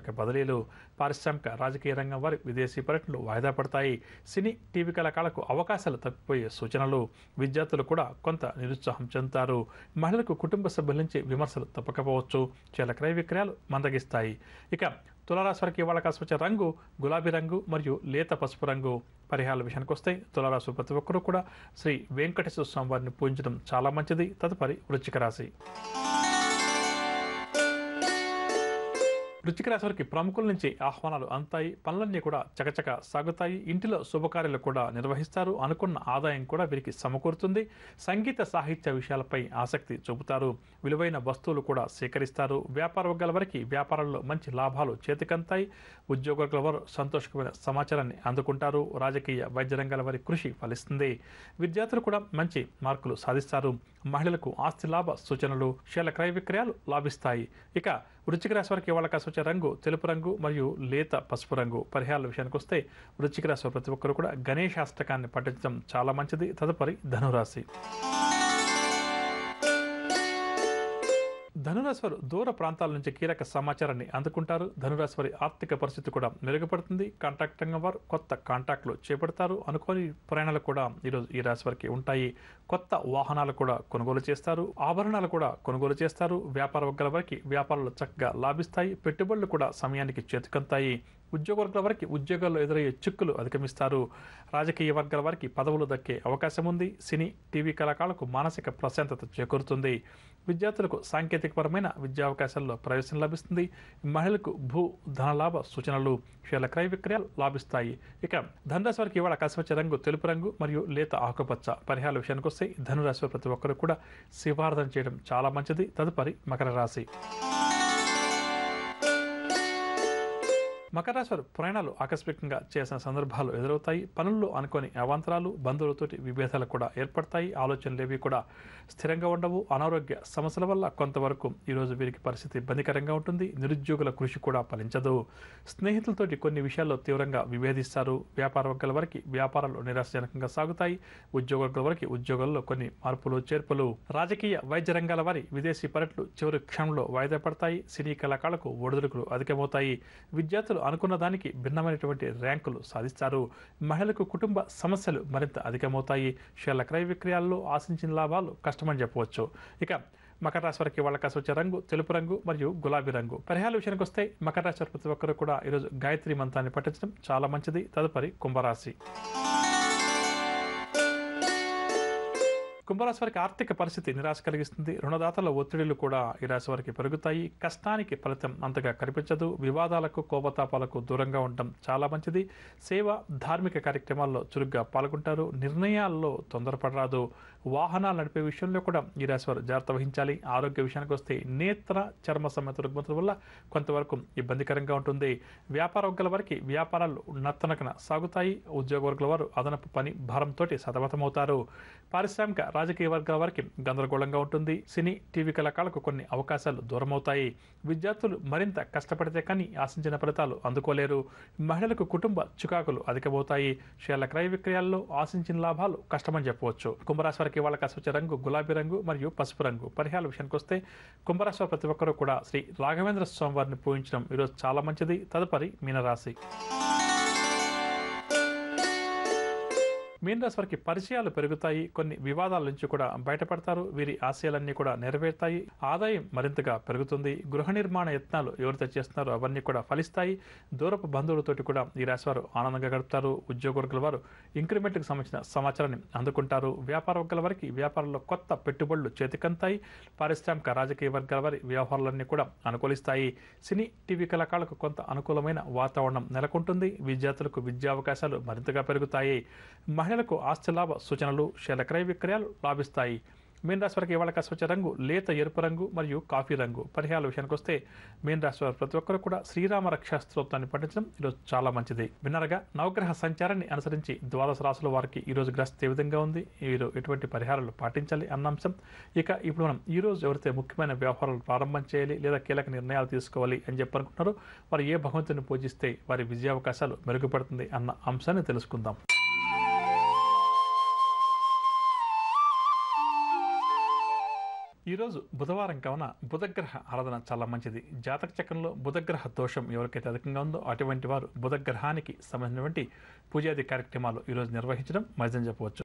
బదిలీలు, పారిశ్రామిక రాజకీయ రంగం వారి విదేశీ పర్యటనలు వాయిదా పడతాయి. సినీ, టీవీ కళాకారులకు అవకాశాలు తప్పిపోయే సూచనలు. విద్యార్థులు కూడా కొంత నిరుత్సాహం చెందుతారు. మహిళలకు కుటుంబ సభ్యుల నుంచి విమర్శలు తప్పకపోవచ్చు. చీరల క్రయ విక్రయాలు మందగిస్తాయి. ఇక తులారాశి వారికి ఇవాళ కలిసి వచ్చే రంగు గులాబీ రంగు మరియు లేత పసుపు రంగు. పరిహారాల విషయానికి వస్తే తులారాశి ప్రతి ఒక్కరూ కూడా శ్రీ వెంకటేశ్వర స్వామి వారిని పూజించడం చాలా మంచిది. తదుపరి వృశ్చిక రాశి. వృశ్చిక రాశి వారికి ప్రముఖుల నుంచి ఆహ్వానాలు అందుతాయి. పనులన్నీ కూడా చకచక సాగుతాయి. ఇంటిలో శుభకార్యాలు కూడా నిర్వహిస్తారు. అనుకున్న ఆదాయం కూడా వీరికి సమకూరుతుంది. సంగీత సాహిత్య విషయాలపై ఆసక్తి చూపుతారు. విలువైన వస్తువులు కూడా సేకరిస్తారు. వ్యాపార వర్గాల వారికి వ్యాపారంలో మంచి లాభాలు చేతికంతాయి. ఉద్యోగుల వారు సంతోషకరమైన సమాచారాన్ని అందుకుంటారు. రాజకీయ వైద్య రంగాల వారి కృషి ఫలిస్తుంది. విద్యార్థులు కూడా మంచి మార్కులు సాధిస్తారు. మహిళలకు ఆస్తి లాభ సూచనలు, షేర్ల క్రయ విక్రయాలు లాభిస్తాయి. ఇక వృశ్చిక రాశి వారికి ఇవాళ కలిసి వచ్చే రంగు తెలుపు రంగు మరియు లేత పసుపు రంగు. పరిహారాల విషయానికి వస్తే వృశ్చిక రాశి వారు ప్రతి ఒక్కరు కూడా గణేశాష్టకాన్ని పఠించడం చాలా మంచిది. తదుపరి ధనురాశి. ధనురాశి వారు దూర ప్రాంతాల నుంచి కీలక సమాచారాన్ని అందుకుంటారు. ధనురాశి వారి ఆర్థిక పరిస్థితి కూడా మెరుగుపడుతుంది. కాంట్రాక్ట్ రంగం వారు కొత్త కాంట్రాక్టులు చేపడతారు. అనుకోని ప్రయాణాలు కూడా ఈరోజు ఈ రాశి వారికి ఉంటాయి. కొత్త వాహనాలు కూడా కొనుగోలు చేస్తారు. ఆభరణాలు కూడా కొనుగోలు చేస్తారు. వ్యాపార వర్గాల వారికి వ్యాపారాలు చక్కగా లాభిస్తాయి. పెట్టుబడులు కూడా సమయానికి చేతికంతాయి. ఉద్యోగ వర్గాల వారికి ఉద్యోగాల్లో ఎదురయ్యే చిక్కులు అధిగమిస్తారు. రాజకీయ వర్గాల వారికి పదవులు దక్కే అవకాశం ఉంది. సినీ, టీవీ కళాకారులకు మానసిక ప్రశాంతత చేకూరుతుంది. విద్యార్థులకు సాంకేతికపరమైన విద్యా అవకాశాల్లో ప్రవేశం లభిస్తుంది. మహిళలకు భూ ధనలాభ సూచనలు, షేర్ల క్రయ విక్రయాలు లాభిస్తాయి. ఇక ధనురాశి వారికి ఇవాళ కలిసి వచ్చే రంగు తెలుపు రంగు మరియు లేత ఆకుపచ్చ. పరిహారాల విషయానికి వస్తే ధనురాశి వారు ప్రతి ఒక్కరు కూడా శివారాధన చేయడం చాలా మంచిది. తదుపరి మకర రాశి. మకర రాశి వారు ప్రయాణాలు ఆకస్మికంగా చేసిన సందర్భాలు ఎదురవుతాయి. పనుల్లో అనుకోని అవాంతరాలు, బంధువులతోటి విభేదాలు కూడా ఏర్పడతాయి. ఆలోచనలేవి కూడా స్థిరంగా ఉండవు. అనారోగ్య సమస్యల వల్ల కొంతవరకు ఈరోజు వీరికి పరిస్థితి ఇబ్బందికరంగా ఉంటుంది. నిరుద్యోగుల కృషి కూడా ఫలించదు. స్నేహితులతోటి కొన్ని విషయాల్లో తీవ్రంగా విభేదిస్తారు. వ్యాపార వర్గాల వారికి వ్యాపారాలు నిరాశజనకంగా సాగుతాయి. ఉద్యోగ వర్గాల వారికి ఉద్యోగాల్లో కొన్ని మార్పులు చేర్పులు. రాజకీయ వైద్య రంగాల వారి విదేశీ పర్యటనలు చివరి క్షణంలో వాయిదా పడతాయి. సినీ కళాకారులకు ఒడిదుడుకులు అధికమవుతాయి. విద్యార్థులు అనుకున్న దానికి భిన్నమైనటువంటి ర్యాంకులు సాధిస్తారు. మహిళలకు కుటుంబ సమస్యలు మరింత అధికమవుతాయి. షేర్ల క్రయ విక్రయాల్లో ఆశించిన లాభాలు కష్టమని చెప్పవచ్చు. ఇక మకర రాశి వారికి వాళ్ళ కలిసి వచ్చే రంగు తెలుపు రంగు మరియు గులాబీ రంగు. పరిహారాల విషయానికి వస్తే మకర రాశి వారి ప్రతి ఒక్కరు కూడా ఈరోజు గాయత్రి మంత్రాన్ని పఠించడం చాలా మంచిది. తదుపరి కుంభరాశి. కుంభరాశి వారికి ఆర్థిక పరిస్థితి నిరాశ కలిగిస్తుంది. రుణదాతల ఒత్తిడిలు కూడా ఈ రాశి వారికి పెరుగుతాయి. కష్టానికి ఫలితం అంతగా కనిపించదు. వివాదాలకు, కోపతాపాలకు దూరంగా ఉండటం చాలా మంచిది. సేవ, ధార్మిక కార్యక్రమాల్లో చురుగ్గా పాల్గొంటారు. నిర్ణయాల్లో తొందరపడరాదు. వాహనాలు నడిపే విషయంలో కూడా ఈ రాశి వారు జాగ్రత్త వహించాలి. ఆరోగ్య విషయానికి వస్తే నేత్ర, చర్మ సంబంధిత రుగ్మతల వల్ల కొంతవరకు ఇబ్బందికరంగా ఉంటుంది. వ్యాపార వర్గాల వారికి వ్యాపారాలు నత్తనకన సాగుతాయి. ఉద్యోగ వర్గాల వారు అదనపు పని భారంతో సతమతమవుతారు. పారిశ్రామిక రాజకీయ వర్గాల వారికి గందరగోళంగా ఉంటుంది. సినీ, టీవీ కళాకారులకు కొన్ని అవకాశాలు దూరమవుతాయి. విద్యార్థులు మరింత కష్టపడితే కానీ ఆశించిన ఫలితాలు అందుకోలేరు. మహిళలకు కుటుంబ చికాకులు అధికమవుతాయి. షేర్ల క్రయ విక్రయాల్లో ఆశించిన లాభాలు కష్టమని చెప్పవచ్చు. కుంభరాశి వారికి వాళ్ళ కలిసి వచ్చే రంగు గులాబీ రంగు మరియు పసుపు రంగు. పరిహారాల విషయానికి వస్తే కుంభరాశి వారు ప్రతి ఒక్కరూ కూడా శ్రీ రాఘవేంద్ర స్వామి వారిని పూజించడం ఈరోజు చాలా మంచిది. తదుపరి మీనరాశి. మీనరాశి వారికి పరిచయాలు పెరుగుతాయి. కొన్ని వివాదాల నుంచి కూడా బయటపడతారు. వీరి ఆశయాలన్నీ కూడా నెరవేరుతాయి. ఆదాయం మరింతగా పెరుగుతుంది. గృహ నిర్మాణ యత్నాలు ఎవరైతే చేస్తున్నారో అవన్నీ కూడా ఫలిస్తాయి. దూరపు బంధువులతోటి కూడా ఈ రాశి వారు ఆనందంగా గడుపుతారు. ఉద్యోగ వర్గాల వారు ఇంక్రిమెంట్కి సంబంధించిన సమాచారాన్ని అందుకుంటారు. వ్యాపార వర్గాల వారికి వ్యాపారంలో కొత్త పెట్టుబడులు చేతికంతాయి. పారిశ్రామిక రాజకీయ వర్గాల వారి వ్యవహారాలన్నీ కూడా అనుకూలిస్తాయి. సినీ, టీవీ కళాకారులకు కొంత అనుకూలమైన వాతావరణం నెలకొంటుంది. విద్యార్థులకు విద్యా అవకాశాలు మరింతగా పెరుగుతాయి. మహిళలకు ఆస్తి లాభ సూచనలు, షేర్ల క్రయ విక్రయాలు లాభిస్తాయి. మీన రాశి వారికి ఇవాళ కలిసి వచ్చే రంగు లేత ఎరుపు రంగు మరియు కాఫీ రంగు. పరిహారాల విషయానికి వస్తే మీన రాశి వారు ప్రతి ఒక్కరు కూడా శ్రీరామ రక్షా స్తోత్రాన్ని పఠించడం ఈరోజు చాలా మంచిది. విన్నరగా నవగ్రహ సంచారాన్ని అనుసరించి ద్వాదశ రాశుల వారికి ఈరోజు గ్రహస్థితి ఏ విధంగా ఉంది, వీరు ఎటువంటి పరిహారాలు పాటించాలి అన్న అంశం. ఇక ఇప్పుడు మనం ఈరోజు ఎవరైతే ముఖ్యమైన వ్యవహారాలు ప్రారంభం చేయాలి లేదా కీలక నిర్ణయాలు తీసుకోవాలి అని చెప్పనుకుంటున్నారో వారు ఏ భగవంతుని పూజిస్తే వారి విజయావకాశాలు మెరుగుపడుతుంది అన్న అంశాన్ని తెలుసుకుందాం. ఈరోజు బుధవారం కావున బుధగ్రహ ఆరాధన చాలా మంచిది. జాతక చక్రంలో బుధగ్రహ దోషం ఎవరికైతే అధికంగా ఉందో అటువంటి వారు బుధగ్రహానికి సంబంధించినటువంటి పూజాది కార్యక్రమాలు ఈరోజు నిర్వహించడం మంచిదని చెప్పవచ్చు.